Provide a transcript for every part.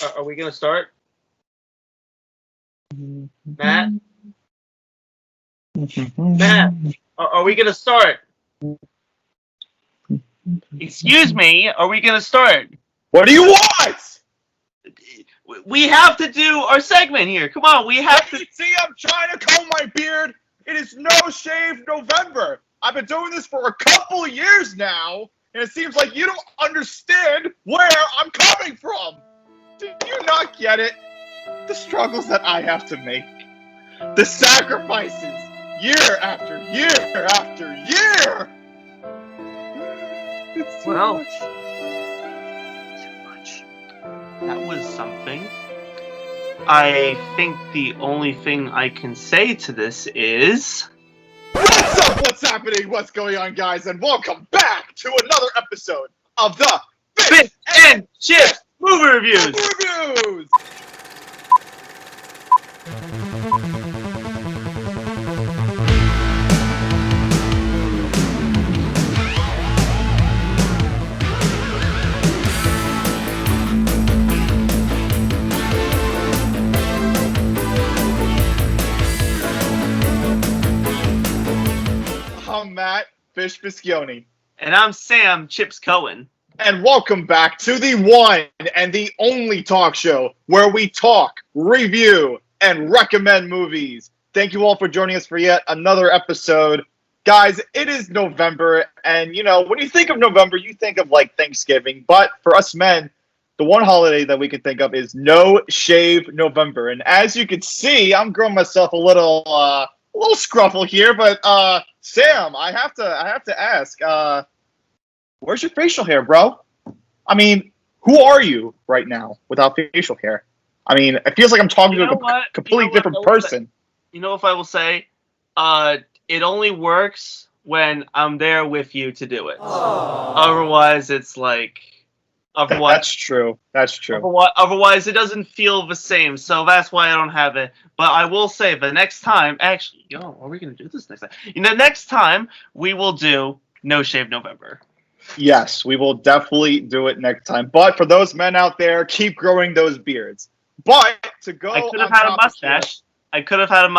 Are we gonna start? Matt? Matt, are we gonna start? Excuse me, are we gonna start? What do you want? We have to do our segment here. Come on, we have to. See, I'm trying to comb my beard. It is No Shave November. I've been doing this for a couple years now, and it seems like you don't understand where I'm coming from. Do you not get it? The struggles that I have to make. The sacrifices, year after year after year. It's too Well, much. Too much. That was something. I think the only thing I can say to this is... What's up? What's happening? What's going on, guys? And welcome back to another episode of the Fish and Chips Movie Reviews! Reviews! I'm Matt, Fish Fischioni. And I'm Sam Chips Cohen. And welcome back to the one and the only talk show where we talk, review, and recommend movies. Thank you all for joining us for yet another episode. Guys, it is November, and you know, when you think of November, you think of like Thanksgiving, but for us men, the one holiday that we can think of is No Shave November. And as you can see, I'm growing myself a little scruffle here, but Sam, I have to ask, where's your facial hair, bro? I mean, who are you right now without facial hair? I mean, it feels like I'm talking to a completely different person. You know, if I will say, it only works when I'm there with you to do it. Aww. Otherwise, it's like... That's true. That's true. Otherwise, it doesn't feel the same. So that's why I don't have it. But I will say the next time, actually, are we going to do this next time? Next time we will do No Shave November. Yes, we will definitely do it next time. But for those men out there, keep growing those beards. But to go, I could have had a mustache. You could have had a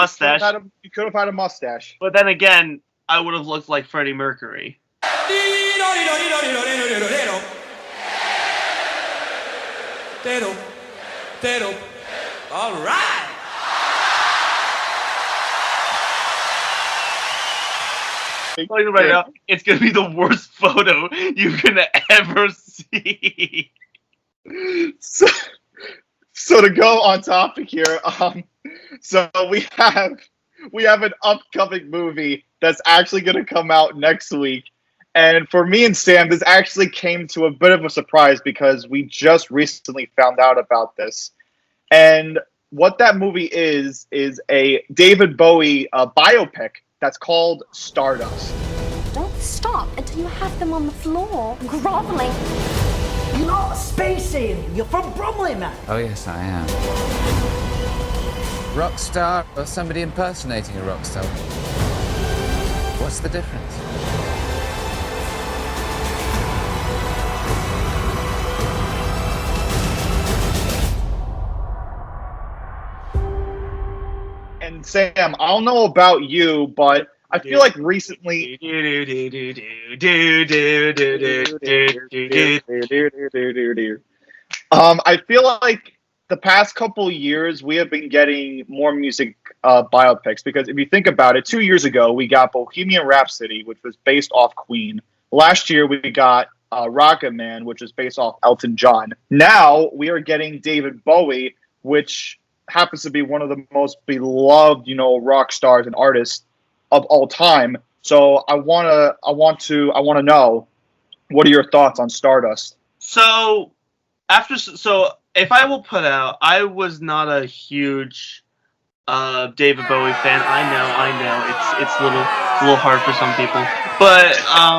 mustache. But then again, I would have looked like Freddie Mercury. All right. Right now, it's gonna be the worst photo you're gonna ever see. So to go on topic here, so we have an upcoming movie that's actually gonna come out next week. And for me and Sam, this actually came to a bit of a surprise because we just recently found out about this. And what that movie is a David Bowie biopic that's called Stardust. Don't stop until you have them on the floor, groveling. You're not a space alien. You're from Bromley, man. Oh, yes, I am. Rock star or somebody impersonating a rock star? What's the difference? And Sam, I don't know about you, but I feel like recently... I feel like the past couple years we have been getting more music biopics, because if you think about it, 2 years ago we got Bohemian Rhapsody, which was based off Queen. Last year we got Rocket Man, which was based off Elton John. Now we are getting David Bowie, which happens to be one of the most beloved, rock stars and artists of all time. So I want to know, what are your thoughts on Stardust? So if I will put out, I was not a huge David Bowie fan. I know it's a little hard for some people, but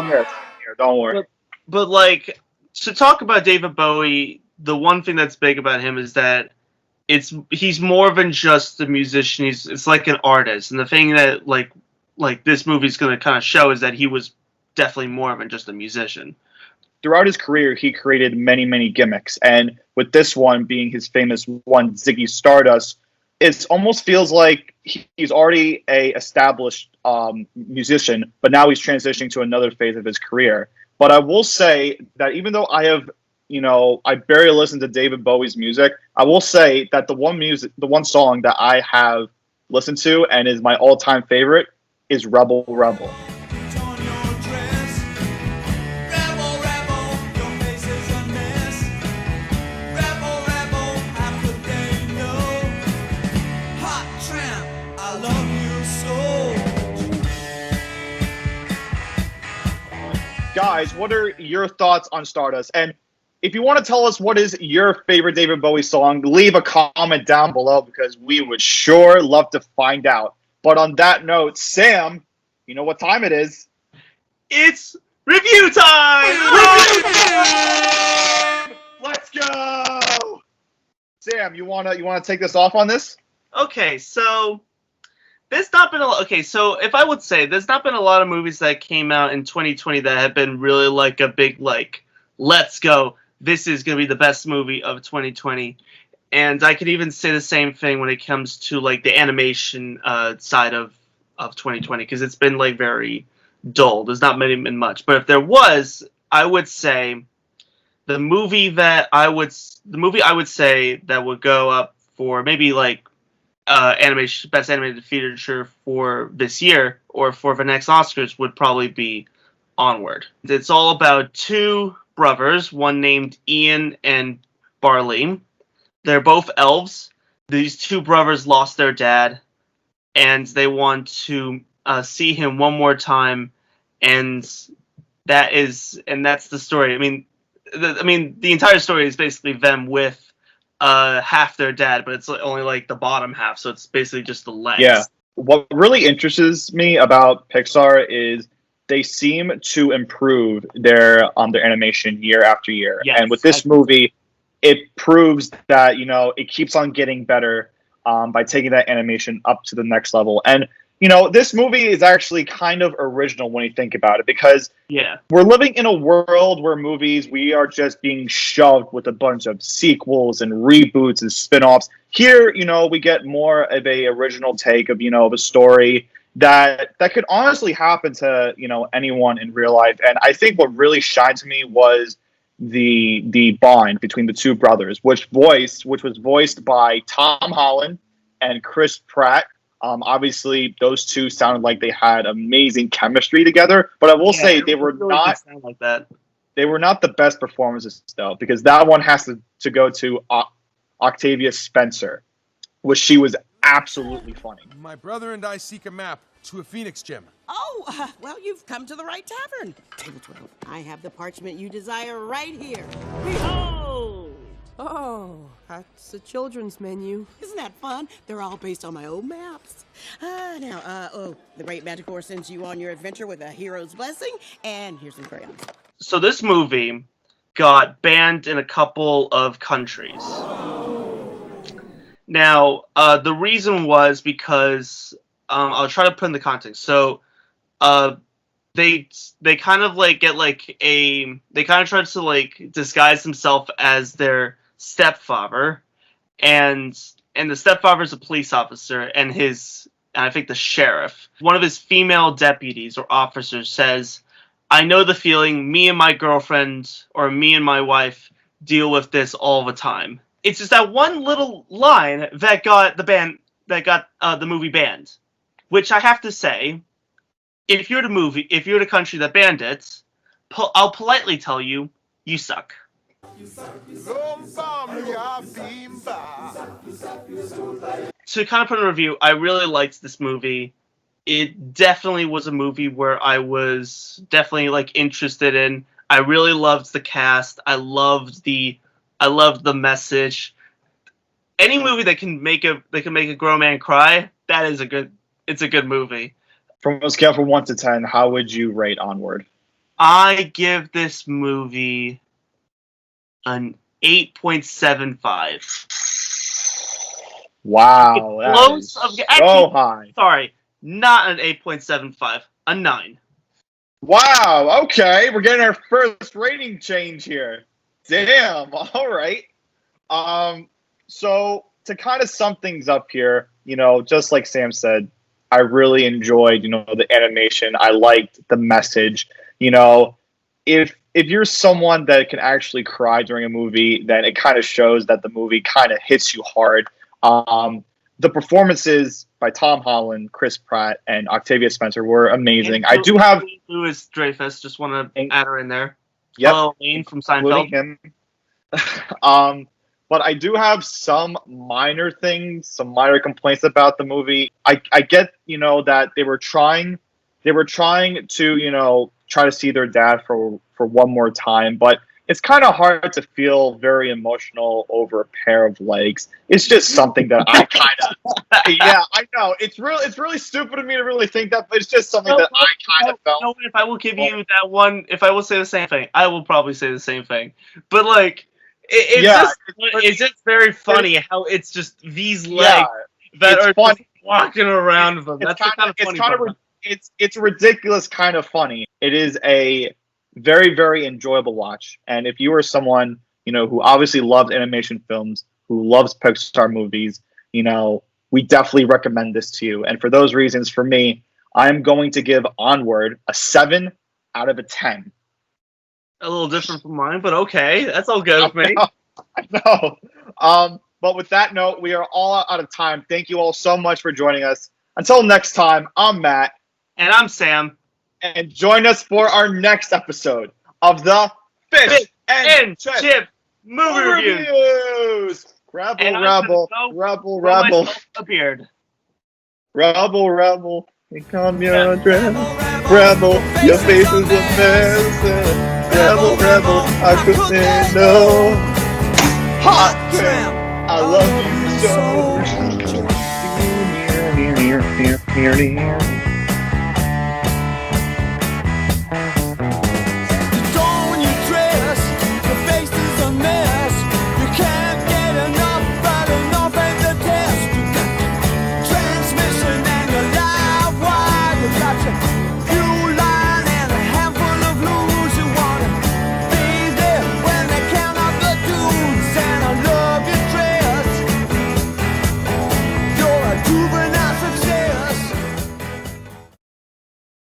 Here, don't worry. But like, to talk about David Bowie, the one thing that's big about him is that he's more than just a musician. It's like an artist, and the thing that like this movie's going to kind of show is that he was definitely more than just a musician. throughout his career, he created many, many gimmicks. And with this one being his famous one, Ziggy Stardust, it almost feels like he's already a established musician, but now he's transitioning to another phase of his career. But I will say that even though I barely listen to David Bowie's music, I will say that the one song that I have listened to and is my all-time favorite is Rebel Rebel. Guys, what are your thoughts on Stardust? And if you want to tell us what is your favorite David Bowie song, leave a comment down below because we would sure love to find out. But on that note, Sam, you know what time it is? It's review time! Let's go! Sam, you wanna take this off on this? Okay, so there's not been a lot. Okay, so if I would say there's not been a lot of movies that came out in 2020 that have been really like a big like, let's go. This is gonna be the best movie of 2020, and I could even say the same thing when it comes to like the animation side of 2020 because it's been like very dull. There's not been much, but if there was, I would say the movie I would say that would go up for maybe like animation best animated feature for this year or for the next Oscars would probably be Onward. It's all about two brothers, one named Ian and Barley. They're both elves. These two brothers lost their dad, and they want to see him one more time, and that's the story. I mean, the entire story is basically them with half their dad, but it's only like the bottom half, so it's basically just the legs. Yeah. What really interests me about Pixar is they seem to improve their animation year after year. Yes, and with this movie, it proves that, it keeps on getting better by taking that animation up to the next level. And, this movie is actually kind of original when you think about it, because we're living in a world where we are just being shoved with a bunch of sequels and reboots and spin-offs. Here, we get more of a original take of, of a story that could honestly happen to, anyone in real life. And I think what really shined to me was the bond between the two brothers, which was voiced by Tom Holland and Chris Pratt. Obviously, those two sounded like they had amazing chemistry together. But I will say they were really not sound like that. They were not the best performances, though, because that one has to go to Octavia Spencer, which she was absolutely funny. My brother and I seek a map to a Phoenix gem. Oh, well, you've come to the right tavern. Table 12. I have the parchment you desire right here. Behold! Oh, that's a children's menu. Isn't that fun? They're all based on my old maps. The great Manticore sends you on your adventure with a hero's blessing, and here's some crayons. So this movie got banned in a couple of countries. Now, the reason was because I'll try to put in the context. So, they kind of like get like they kind of try to like disguise themselves as their stepfather, and the stepfather is a police officer, and I think the sheriff, one of his female deputies or officers, says, "I know the feeling. Me and my girlfriend or me and my wife deal with this all the time." It's just that one little line that got the movie banned, which I have to say, if you're the country that banned it, I'll politely tell you, you suck. To kind of put in a review, I really liked this movie. It definitely was a movie where I was definitely like interested in. I really loved the cast. I loved the message. Any movie that can make a grown man cry, it's a good movie. From a scale from 1 to 10, how would you rate Onward? I give this movie an 8.75. Wow, Close. So high. Sorry, not an 8.75. A 9. Wow. Okay, we're getting our first rating change here. Damn. All right. So to kind of sum things up here, just like Sam said, I really enjoyed, the animation. I liked the message. If you're someone that can actually cry during a movie, then it kind of shows that the movie kind of hits you hard. The performances by Tom Holland, Chris Pratt, and Octavia Spencer were amazing. I do have Louis Dreyfus. Just want to add her in there. Yep. Hello, Elaine from Seinfeld. Him. But I do have some minor things, some minor complaints about the movie. I get, that they were trying to, try to see their dad for one more time, but it's kind of hard to feel very emotional over a pair of legs. It's just something that I kind of, yeah, I know. It's really stupid of me to really think that, but it's just something that I kind of felt. No, if I will give you that one, if I will say the same thing, I will probably say the same thing. But like, it's just very funny how it's just these legs that are just walking around with them. That's the kind of funny part. It's ridiculous kind of funny. It is a very, very enjoyable watch. And if you are someone, who obviously loves animation films, who loves Pixar movies, we definitely recommend this to you. And for those reasons, for me, I'm going to give Onward a 7 out of a 10. A little different from mine, but okay. That's all good with me. I know. But with that note, we are all out of time. Thank you all so much for joining us. Until next time, I'm Matt. And I'm Sam. And join us for our next episode of the Fish and Chip Movie Reviews. Rebel. A beard. Rebel. Become your dream. Rebel, your face is a mess. Rebel, I could say no. Hot damn, I love you so.